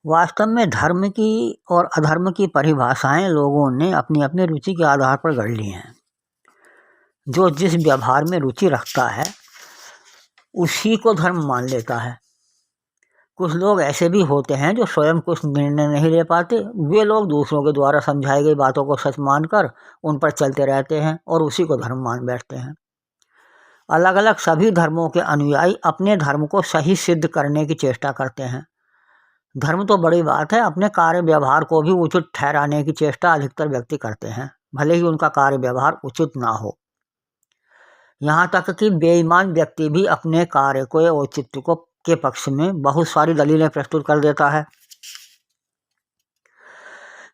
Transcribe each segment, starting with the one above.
वास्तव में धर्म की और अधर्म की परिभाषाएं लोगों ने अपनी अपनी रुचि के आधार पर गढ़ ली हैं। जो जिस व्यवहार में रुचि रखता है उसी को धर्म मान लेता है। कुछ लोग ऐसे भी होते हैं जो स्वयं कुछ निर्णय नहीं ले पाते। वे लोग दूसरों के द्वारा समझाई गई बातों को सच मानकर उन पर चलते रहते हैं और उसी को धर्म मान बैठते हैं। अलग अलग सभी धर्मों के अनुयायी अपने धर्म को सही सिद्ध करने की चेष्टा करते हैं। धर्म तो बड़ी बात है, अपने कार्य व्यवहार को भी उचित ठहराने की चेष्टा अधिकतर व्यक्ति करते हैं, भले ही उनका कार्य व्यवहार उचित ना हो। यहाँ तक कि बेईमान व्यक्ति भी अपने कार्य को या औचित्य को के पक्ष में बहुत सारी दलीलें प्रस्तुत कर देता है।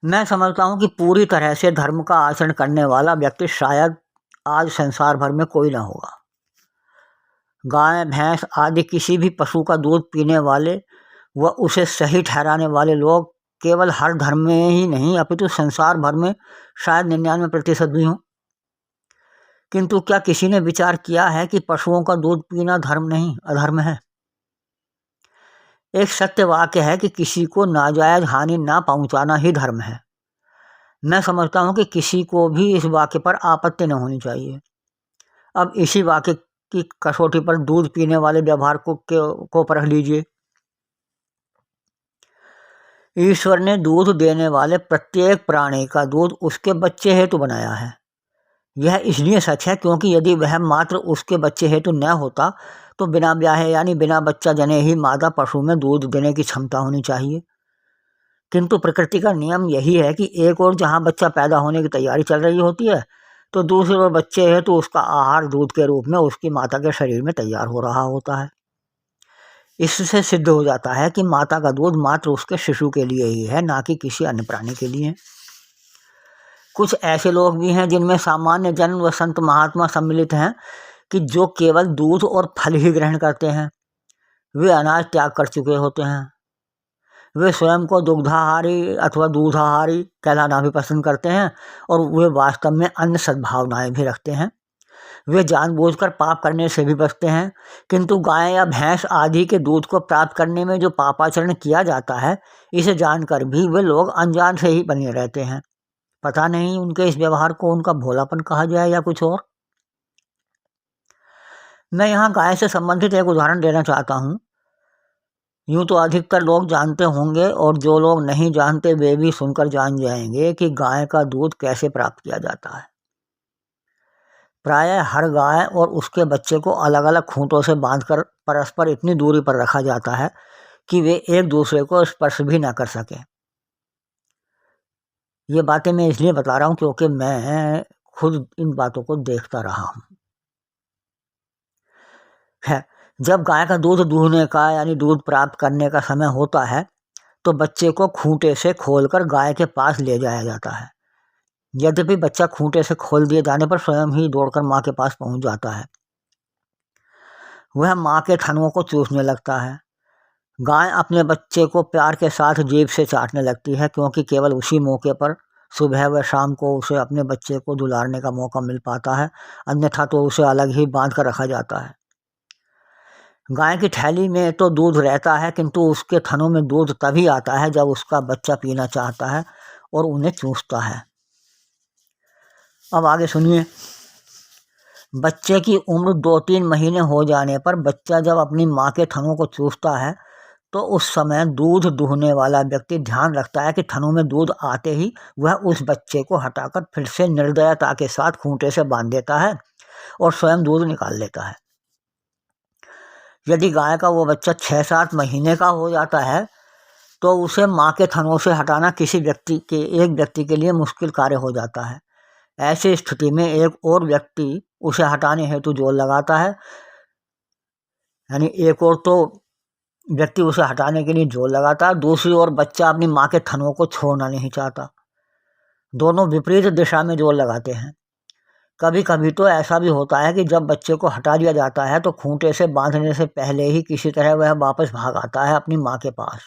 मैं समझता हूँ कि पूरी तरह से धर्म का आचरण करने वाला व्यक्ति शायद आज संसार भर में कोई ना होगा। गाय, भैंस आदि किसी भी पशु का दूध पीने वाले व उसे सही ठहराने वाले लोग केवल हर धर्म में ही नहीं अपितु संसार भर में शायद 99% भी हों। किंतु क्या किसी ने विचार किया है कि पशुओं का दूध पीना धर्म नहीं अधर्म है? एक सत्य वाक्य है कि किसी को नाजायज हानि ना पहुंचाना ही धर्म है। मैं समझता हूं कि किसी को भी इस वाक्य पर आपत्ति न होनी चाहिए। अब इसी वाक्य की कसौटी पर दूध पीने वाले व्यवहार को परख लीजिए। ईश्वर ने दूध देने वाले प्रत्येक प्राणी का दूध उसके बच्चे हेतु बनाया है। यह इसलिए सच है क्योंकि यदि वह मात्र उसके बच्चे हेतु न होता तो बिना ब्याहे यानी बिना बच्चा जने ही मादा पशु में दूध देने की क्षमता होनी चाहिए। किंतु प्रकृति का नियम यही है कि एक ओर जहाँ बच्चा पैदा होने की तैयारी चल रही होती है तो दूसरी ओर बच्चे है तो उसका आहार दूध के रूप में उसकी माता के शरीर में तैयार हो रहा होता है। इससे सिद्ध हो जाता है कि माता का दूध मात्र उसके शिशु के लिए ही है, ना कि किसी अन्य प्राणी के लिए। कुछ ऐसे लोग भी हैं जिनमें सामान्य जन व संत महात्मा सम्मिलित हैं कि जो केवल दूध और फल ही ग्रहण करते हैं। वे अनाज त्याग कर चुके होते हैं। वे स्वयं को दुग्धाहारी अथवा दूधाहारी कहलाना भी पसंद करते हैं और वे वास्तव में अन्य सद्भावनाएं भी रखते हैं। वे जानबूझकर पाप करने से भी बचते हैं। किंतु गाय या भैंस आदि के दूध को प्राप्त करने में जो पापाचरण किया जाता है, इसे जानकर भी वे लोग अनजान से ही बने रहते हैं। पता नहीं उनके इस व्यवहार को उनका भोलापन कहा जाए या कुछ और। मैं यहाँ गाय से संबंधित एक उदाहरण देना चाहता हूँ। यूँ तो अधिकतर लोग जानते होंगे और जो लोग नहीं जानते वे भी सुनकर जान जाएंगे कि गाय का दूध कैसे प्राप्त किया जाता है। प्रायः हर गाय और उसके बच्चे को अलग अलग खूंटों से बांधकर परस्पर इतनी दूरी पर रखा जाता है कि वे एक दूसरे को स्पर्श भी ना कर सकें। ये बातें मैं इसलिए बता रहा हूँ क्योंकि मैं खुद इन बातों को देखता रहा हूँ। जब गाय का दूध दूहने का यानी दूध प्राप्त करने का समय होता है तो बच्चे को खूंटे से खोलकर गाय के पास ले जाया जाता है। यद्यपि बच्चा खूंटे से खोल दिए जाने पर स्वयं ही दौड़कर माँ के पास पहुँच जाता है। वह माँ के थनों को चूसने लगता है। गाय अपने बच्चे को प्यार के साथ जीभ से चाटने लगती है क्योंकि केवल उसी मौके पर सुबह व शाम को उसे अपने बच्चे को दुलारने का मौका मिल पाता है, अन्यथा तो उसे अलग ही बांध कर रखा जाता है। गाय की थैली में तो दूध रहता है किंतु उसके थनों में दूध तभी आता है जब उसका बच्चा पीना चाहता है और उन्हें चूसता है। अब आगे सुनिए। बच्चे की उम्र 2-3 महीने हो जाने पर बच्चा जब अपनी माँ के थनों को चूसता है तो उस समय दूध दूहने वाला व्यक्ति ध्यान रखता है कि थनों में दूध आते ही वह उस बच्चे को हटाकर फिर से निर्दयता के साथ खूंटे से बांध देता है और स्वयं दूध निकाल लेता है। यदि गाय का वो बच्चा 6-7 महीने का हो जाता है तो उसे माँ के थनों से हटाना किसी एक व्यक्ति के लिए मुश्किल कार्य हो जाता है। ऐसी स्थिति में एक और व्यक्ति उसे हटाने हेतु जोर लगाता है, यानी एक और तो व्यक्ति उसे हटाने के लिए जोर लगाता है, दूसरी ओर बच्चा अपनी माँ के थनों को छोड़ना नहीं चाहता। दोनों विपरीत दिशा में जोर लगाते हैं। कभी कभी तो ऐसा भी होता है कि जब बच्चे को हटा दिया जाता है तो खूंटे से बांधने से पहले ही किसी तरह वह वापस भाग आता है अपनी माँ के पास।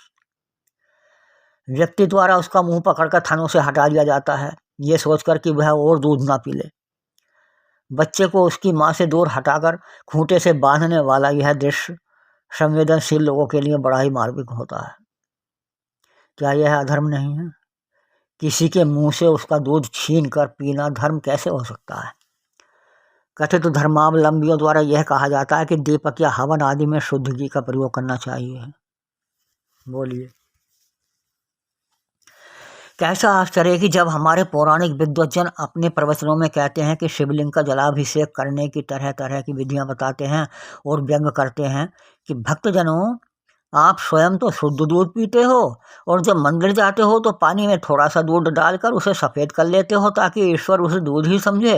व्यक्ति द्वारा उसका मुंह पकड़कर थनों से हटा दिया जाता है, ये सोचकर कि वह और दूध ना पी ले। बच्चे को उसकी माँ से दूर हटाकर खूंटे से बांधने वाला यह दृश्य संवेदनशील लोगों के लिए बड़ा ही मार्मिक होता है। क्या यह अधर्म नहीं है? किसी के मुंह से उसका दूध छीन कर पीना धर्म कैसे हो सकता है? कथित धर्मावलंबियों द्वारा यह कहा जाता है कि दीपक या हवन आदि में शुद्ध घी का प्रयोग करना चाहिए। बोलिए, कैसा आश्चर्य कि जब हमारे पौराणिक विद्वज्जन अपने प्रवचनों में कहते हैं कि शिवलिंग का जलाभिषेक करने की तरह तरह की विधियां बताते हैं और व्यंग करते हैं कि भक्तजनों, आप स्वयं तो शुद्ध दूध पीते हो और जब मंदिर जाते हो तो पानी में थोड़ा सा दूध डालकर उसे सफ़ेद कर लेते हो ताकि ईश्वर उसे दूध ही समझे।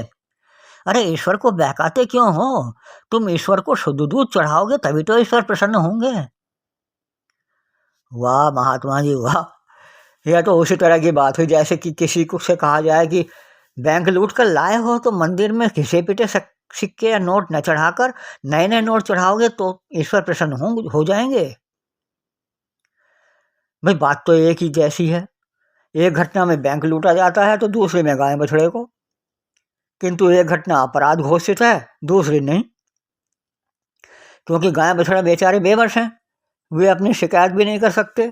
अरे ईश्वर को बहकाते क्यों हो? तुम ईश्वर को शुद्ध दूध चढ़ाओगे तभी तो ईश्वर प्रसन्न होंगे। वाह महात्मा जी वाह! यह तो उसी तरह की बात हुई जैसे कि किसी को से कहा जाए कि बैंक लूट कर लाए हो तो मंदिर में घिसे पिटे सिक्के या नोट न चढ़ाकर नए नए नोट चढ़ाओगे तो ईश्वर प्रसन्न हो जाएंगे। भाई बात तो एक ही जैसी है। एक घटना में बैंक लूटा जाता है तो दूसरे में गाय बछड़े को, किंतु एक घटना अपराध घोषित है, दूसरी नहीं, क्योंकि गाय बछड़ा बेचारे बेबस हैं, वे अपनी शिकायत भी नहीं कर सकते।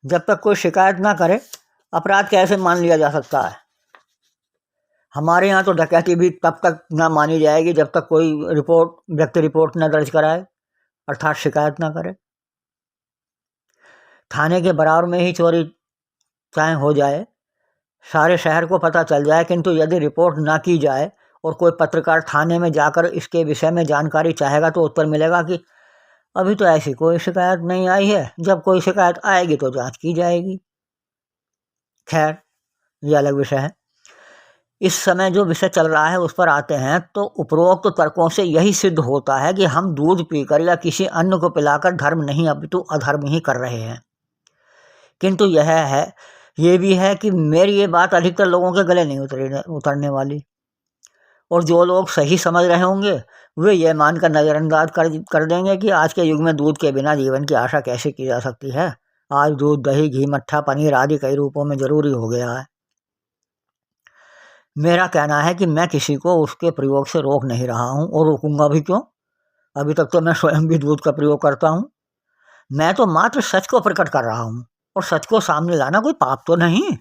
जब तक कोई शिकायत ना करे अपराध कैसे मान लिया जा सकता है? हमारे यहाँ तो डकैती भी तब तक ना मानी जाएगी जब तक कोई व्यक्ति रिपोर्ट न दर्ज कराए, अर्थात शिकायत ना करे। थाने के बराबर में ही चोरी चाहे हो जाए, सारे शहर को पता चल जाए, किंतु यदि रिपोर्ट ना की जाए और कोई पत्रकार थाने में जाकर इसके विषय में जानकारी चाहेगा तो उत्तर मिलेगा कि अभी तो ऐसी कोई शिकायत नहीं आई है, जब कोई शिकायत आएगी तो जांच की जाएगी। खैर, ये अलग विषय है। इस समय जो विषय चल रहा है उस पर आते हैं तो उपरोक्त तर्कों से यही सिद्ध होता है कि हम दूध पीकर या किसी अन्य को पिलाकर धर्म नहीं अपितु अधर्म ही कर रहे हैं। किंतु ये भी है कि मेरी ये बात अधिकतर लोगों के गले नहीं उतरने वाली, और जो लोग सही समझ रहे होंगे वे ये मानकर नज़रअंदाज कर देंगे कि आज के युग में दूध के बिना जीवन की आशा कैसे की जा सकती है। आज दूध, दही, घी, मट्ठा, पनीर आदि कई रूपों में जरूरी हो गया है। मेरा कहना है कि मैं किसी को उसके प्रयोग से रोक नहीं रहा हूँ, और रोकूंगा भी क्यों? अभी तक तो मैं स्वयं भी दूध का प्रयोग करता हूँ। मैं तो मात्र सच को प्रकट कर रहा हूँ, और सच को सामने लाना कोई पाप तो नहीं।